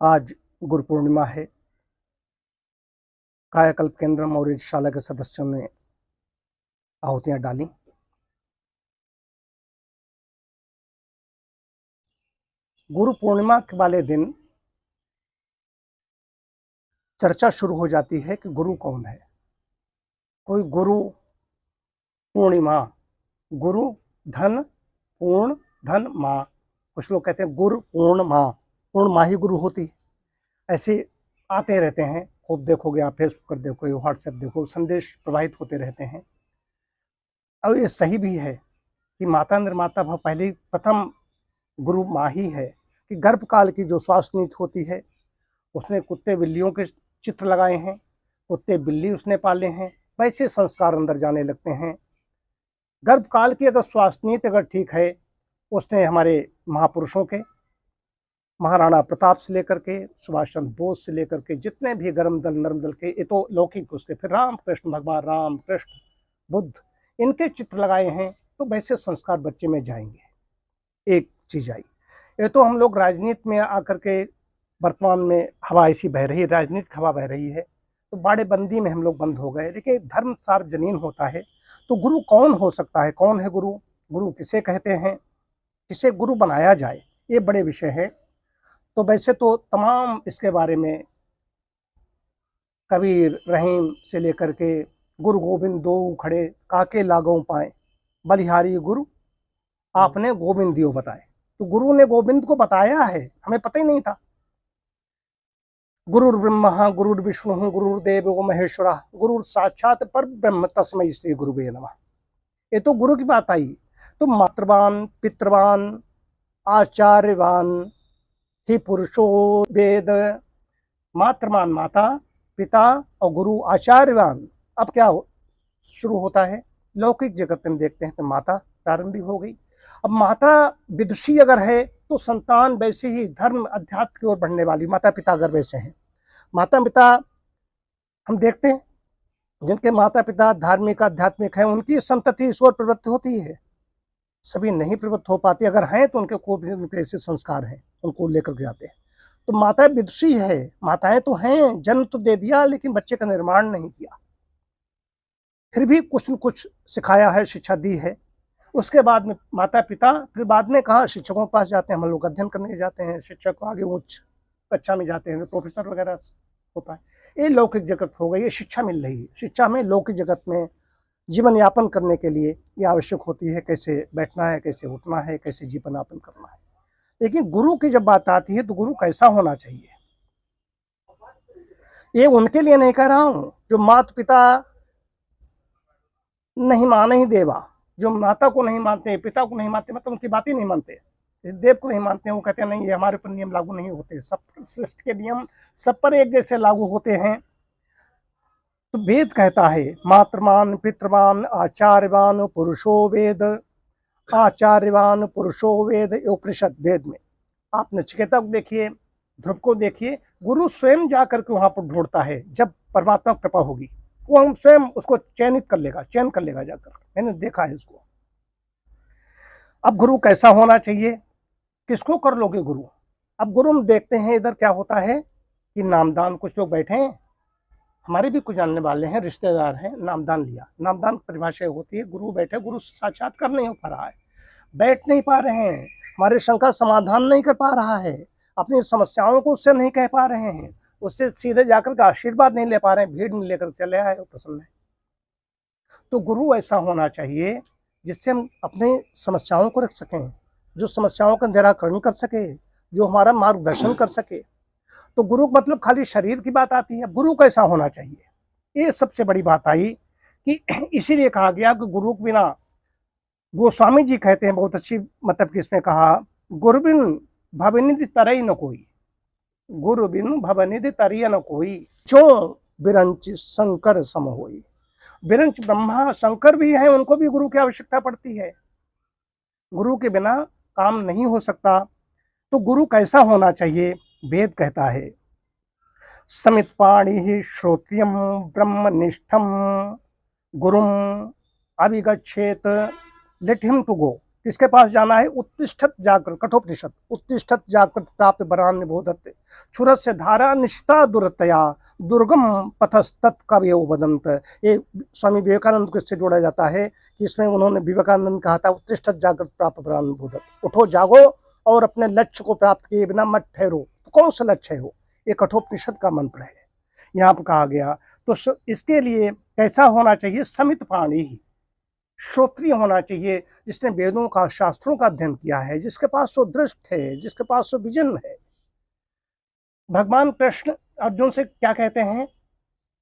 आज गुरु पूर्णिमा है। कायाकल्प केंद्र मौर्य शाला के सदस्यों ने आहुतियां डाली। गुरु पूर्णिमा के वाले दिन चर्चा शुरू हो जाती है कि गुरु कौन है। कोई गुरु पूर्णिमा, गुरु धन पूर्ण धन माँ, कुछ लोग कहते हैं गुरु पूर्ण माँ ही गुरु होती है। ऐसे आते रहते हैं, खूब देखोगे आप, फेसबुक पर देखो, व्हाट्सएप देखो, संदेश प्रवाहित होते रहते हैं। और ये सही भी है कि माता निर्माता भाव पहले प्रथम गुरु माँ ही है। कि गर्भकाल की जो स्वास्थ्य नीति होती है, उसने कुत्ते बिल्लियों के चित्र लगाए हैं, कुत्ते बिल्ली उसने पाले हैं, वैसे संस्कार अंदर जाने लगते हैं। गर्भकाल की अगर स्वास्थ्य नीति अगर ठीक है, उसने हमारे महापुरुषों के, महाराणा प्रताप से लेकर के सुभाष चंद्र बोस से लेकर के जितने भी गर्म दल नर्म दल के, ये तो लौकिक, उसके फिर राम कृष्ण, भगवान राम कृष्ण, बुद्ध, इनके चित्र लगाए हैं। तो वैसे संस्कार बच्चे में जाएंगे। एक चीज आई, ये तो हम लोग राजनीति में आकर के वर्तमान में हवा ऐसी बह रही है, राजनीतिक हवा बह रही है, तो बाड़े बंदी में हम लोग बंद हो गए। देखिए, धर्म सार्वजनीन होता है, तो गुरु कौन हो सकता है, कौन है गुरु, गुरु किसे कहते हैं, किसे गुरु बनाया जाए, ये बड़े विषय है। तो वैसे तो तमाम इसके बारे में कबीर रहीम से लेकर के गुरु गोविंद दो खड़े काके लागों पाए, बलिहारी गुरु आपने गोविंद दियो बताए। तो गुरु ने गोविंद को बताया है, हमें पता ही नहीं था। गुरुर् ब्रह्मा गुरुर्विष्णु गुरुर्देवो महेश्वरा गुरु साक्षात पर ब्रह्म तस्मै श्री गुरुवे नमः। ये तो गुरु की बात आई। तो मातृवान पितृवान आचार्यवान ही पुरुषो वेद। मातृवान माता पिता और गुरु आचार्यवान। अब क्या शुरू होता है, लौकिक जगत में देखते हैं तो माता प्रारंभिक हो गई। अब माता विदुषी अगर है तो संतान वैसे ही धर्म अध्यात्म की ओर बढ़ने वाली, माता पिता अगर वैसे हैं। माता पिता हम देखते हैं जिनके माता पिता धार्मिक आध्यात्मिक हैं, उनकी संतति इस ओर प्रवृत्त होती है। सभी नहीं प्रवृत्त हो पाती, अगर हैं तो उनके को भी उनके ऐसे संस्कार हैं, उनको लेकर के जाते हैं। तो माता विदुषी है, माताएं तो हैं, जन्म तो दे दिया लेकिन बच्चे का निर्माण नहीं किया, फिर भी कुछ न कुछ सिखाया है, शिक्षा दी है। उसके बाद में माता पिता, फिर बाद में कहा शिक्षकों के पास जाते हैं, हम लोग अध्ययन करने जाते हैं, शिक्षक आगे उच्च कक्षा में जाते हैं, प्रोफेसर वगैरह होता है। ये लौकिक जगत हो गई, ये शिक्षा मिल रही है। शिक्षा में लौकिक जगत में जीवन यापन करने के लिए ये आवश्यक होती है, कैसे बैठना है, कैसे उठना है, कैसे जीवन यापन करना है। लेकिन गुरु की जब बात आती है तो गुरु कैसा होना चाहिए, ये उनके लिए नहीं कह रहा हूं जो माता पिता नहीं माने ही देवा, जो माता को नहीं मानते, पिता को नहीं मानते, मतलब उनकी बात ही नहीं मानते, देव को नहीं मानते हैं, वो कहते हैं नहीं, ये हमारे पर नियम लागू नहीं होते। सब सृष्टि के नियम सब पर एक जैसे लागू होते हैं। तो वेद कहता है मातृमान पितृमान आचार्यवान पुरुषो वेद। आचार्यवान पुरुषो वेद, उपनिषद वेद में आप नचिकेता को देखिए, ध्रुव को देखिए, गुरु स्वयं जाकर के वहां पर ढूंढता है। जब परमात्मा कृपा होगी वो हम स्वयं उसको चयन कर लेगा जाकर, मैंने देखा है इसको। अब गुरु कैसा होना चाहिए, किसको कर लोगे गुरु। अब गुरु हम देखते हैं इधर क्या होता है कि नामदान, कुछ लोग बैठे हैं, हमारे भी कुछ जानने वाले हैं, रिश्तेदार हैं, नामदान लिया। नामदान परिभाषा होती है गुरु बैठे, गुरु साक्षात्कार नहीं हो पा रहा है, बैठ नहीं पा रहे हैं, हमारे शंका समाधान नहीं कर पा रहा है, अपनी समस्याओं को उससे नहीं कह पा रहे हैं, उससे सीधे जाकर के आशीर्वाद नहीं ले पा रहे हैं, भीड़ में लेकर चले आए, प्रसन्न है। तो गुरु ऐसा होना चाहिए जिससे हम अपनी समस्याओं को रख सकें, जो समस्याओं का निराकरण कर सके, जो हमारा मार्गदर्शन कर सके। तो गुरु मतलब खाली शरीर की बात आती है, गुरु कैसा होना चाहिए, ये सबसे बड़ी बात आई। कि इसीलिए कहा गया कि गुरु के बिना, गोस्वामी जी कहते हैं बहुत अच्छी, मतलब कि इसमें कहा, गुरु बिन भवनिधि तरई न कोई, गुरु बिन भवनिधि तरिय न कोई, जो बिरंच शंकर सम होई। बिरंच ब्रह्मा शंकर भी हैं, उनको भी गुरु की आवश्यकता पड़ती है, गुरु के बिना काम नहीं हो सकता। तो गुरु कैसा होना चाहिए, वेद कहता है समितपाणि श्रोत्रियम ब्रह्मनिष्ठम गुरुम अभिगच्छेत, लेट हिम टू गो, किसके पास जाना है? उत्तिष्ठत जागृत, कठोपनिषद, उत्तिष्ठत जागृत प्राप्त वरान निबोधत क्षुरत से धारा निष्ठा दुरतया दुर्गम पथस्तत् कवयो वदंत। ये स्वामी विवेकानंद को इससे जोड़ा जाता है कि इसमें उन्होंने, विवेकानंद कहा था, उत्तिष्ठत जागृत प्राप्त वरान निबोधत, उठो जागो और अपने लक्ष्य को प्राप्त किए बिना मत ठहरो। तो कौन सा लक्ष्य है वो? ये कठोपनिषद का मंत्र है, यहाँ पर कहा गया। तो इसके लिए कैसा होना चाहिए? समित पाणी, श्रोत्रिय होना चाहिए, जिसने वेदों का, शास्त्रों का अध्ययन किया है, जिसके पास वो दृष्ट है, जिसके पास वो विजन है। भगवान कृष्ण अर्जुन से क्या कहते हैं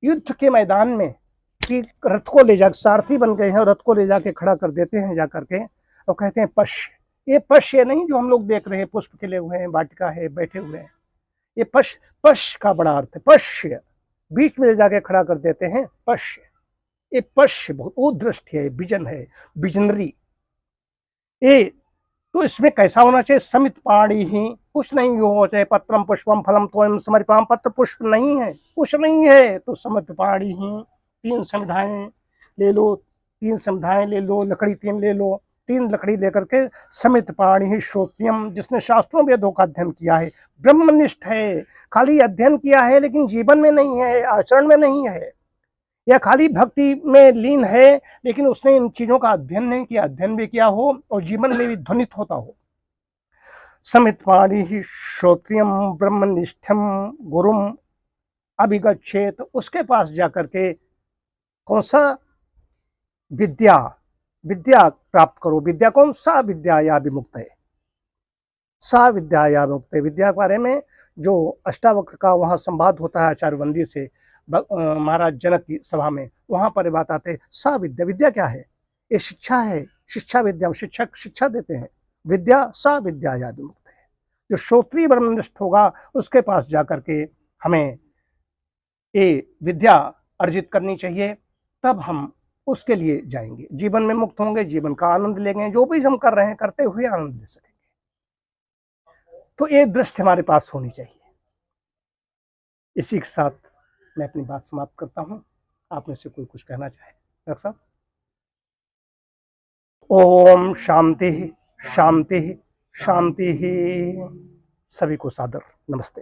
युद्ध के मैदान में? कि रथ को ले जा, सारथी बन गए हैं और रथ को ले जाके खड़ा कर देते हैं जाकर के, और कहते हैं पश्य। ये पश्य नहीं जो हम लोग देख रहे हैं, पुष्प खिले हुए हैं, वाटिका है, बैठे हुए हैं। ये पश्य का बड़ा अर्थ है। पश्य, बीच में ले जाके खड़ा कर देते हैं, पश्य। ये पश्य बहुत उदृष्टि है, विजन है, विजनरी। ये तो इसमें कैसा होना चाहिए? समित पाणी ही, कुछ नहीं हो, चाहे पत्रम पुष्पम फलम त्वं समर्पयामि, पत्र पुष्प नहीं है, कुछ नहीं है, तो समित पाणी ही, 3 समिधाएं ले लो, 3 समिधाएं ले लो, लकड़ी 3 ले लो, 3 लकड़ी लेकर के समित पाणी ही श्रोत्यम, जिसने शास्त्रों वेदों का अध्ययन किया है, ब्रह्मनिष्ठ है, खाली अध्ययन किया है लेकिन जीवन में नहीं है, आचरण में नहीं है, या खाली भक्ति में लीन है लेकिन उसने इन चीजों का अध्ययन नहीं किया, अध्ययन भी किया हो और जीवन में भी ध्वनित होता हो। समित पाणी ही श्रोत्रियम ब्रह्मनिष्ठम गुरुम अभिगच्छेत, उसके पास जाकर के कौन सा? विद्या प्राप्त करो। विद्या कौन सा? विद्या या विमुक्त है, सा विद्या या विमुक्त है। विद्या के बारे में जो अष्टावक्र का वहाँ संवाद होता है आचार्य वंदी से महाराज जनक की सभा में, वहां पर बात आते हैं सा विद्या। विद्या क्या है? ये शिक्षा है, शिक्षा विद्या, शिक्षक शिक्षा देते हैं। विद्या सा विद्या या विमुक्त है। जो श्रोत्रिय ब्रह्मनिष्ठ होगा उसके पास जाकर के हमें ये विद्या अर्जित करनी चाहिए, तब हम उसके लिए जाएंगे, जीवन में मुक्त होंगे, जीवन का आनंद लेंगे, जो भी हम कर रहे हैं करते हुए आनंद ले सकेंगे। तो ये दृष्टि हमारे पास होनी चाहिए। इसी के साथ मैं अपनी बात समाप्त करता हूँ। आप में से कोई कुछ कहना चाहे? डॉक्टर साहब। ओम शांति शांति शांति। सभी को सादर नमस्ते।